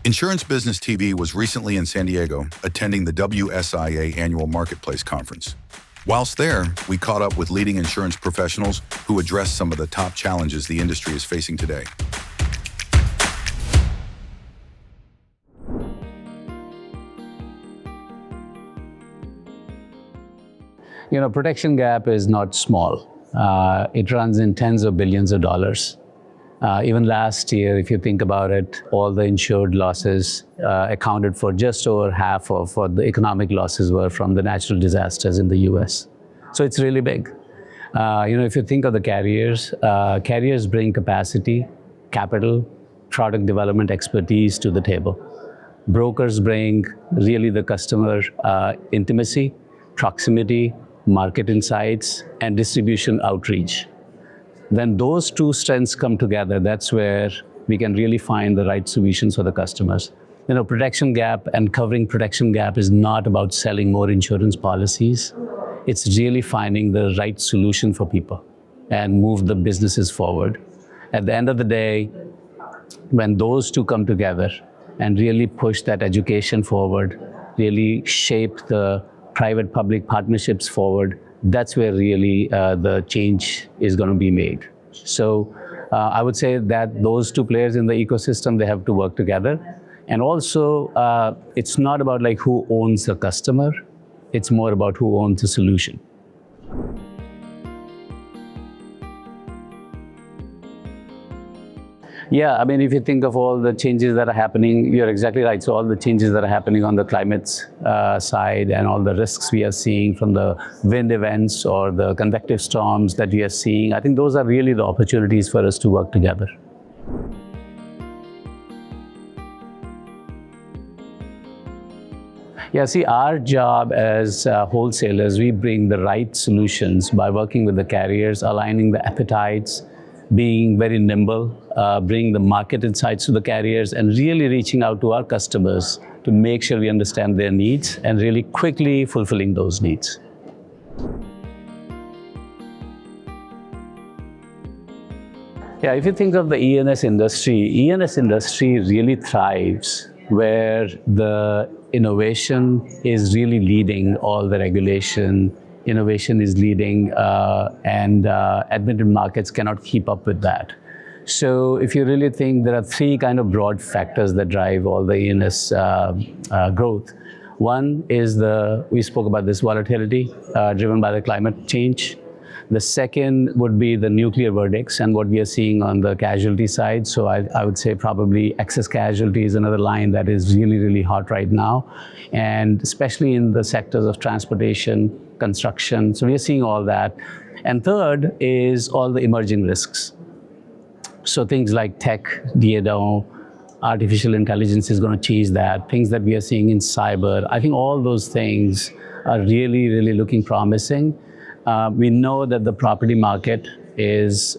Insurance Business TV was recently in San Diego attending the WSIA Annual Marketplace Conference. Whilst there, we caught up with leading insurance professionals who addressed some of the top challenges the industry is facing today. Protection gap is not small. It runs in tens of billions of dollars. Even last year, if you think about it, all the insured losses accounted for just over half of what the economic losses were from the natural disasters in the US. So it's really big. If you think of the carriers, carriers bring capacity, capital, product development expertise to the table. Brokers bring really the customer intimacy, proximity, market insights, and distribution outreach. When those two strengths come together, that's where we can really find the right solutions for the customers. Protection gap and covering protection gap is not about selling more insurance policies. It's really finding the right solution for people and move the businesses forward. At the end of the day, when those two come together and really push that education forward, really shape the private-public partnerships forward, that's where really the change is going to be made. So I would say that those two players in the ecosystem, they have to work together. And also, it's not about like who owns the customer, it's more about who owns the solution. Yeah, I mean, if you think of all the changes that are happening, you're exactly right. So all the changes that are happening on the climate side and all the risks we are seeing from the wind events or the convective storms that we are seeing, I think those are really the opportunities for us to work together. Yeah, see, our job as wholesalers, we bring the right solutions by working with the carriers, aligning the appetites, being very nimble, bringing the market insights to the carriers, and really reaching out to our customers to make sure we understand their needs and really quickly fulfilling those needs. Yeah, if you think of the E&S industry really thrives where the innovation is really leading all the regulation. Innovation is leading, and admitted markets cannot keep up with that. So if you really think there are three kind of broad factors that drive all the E&S growth. One is we spoke about this volatility driven by the climate change. The second would be the nuclear verdicts and what we are seeing on the casualty side. So I would say probably excess casualty is another line that is really, really hot right now. And especially in the sectors of transportation, construction. So we are seeing all that. And third is all the emerging risks. So things like tech, D&O, artificial intelligence is going to change that. Things that we are seeing in cyber. I think all those things are really, really looking promising. We know that the property market is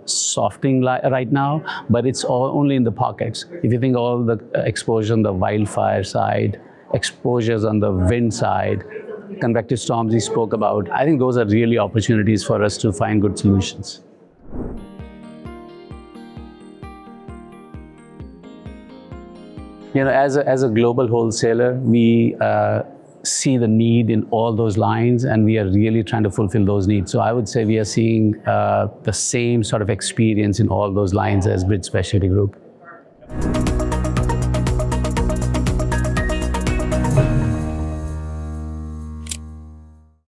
softening right now, but it's only in the pockets. If you think all the exposure on the wildfire side, exposures on the wind side, convective storms we spoke about, I think those are really opportunities for us to find good solutions. As a global wholesaler, we see the need in all those lines, and we are really trying to fulfill those needs. So I would say we are seeing the same sort of experience in all those lines as Bridge Specialty Group.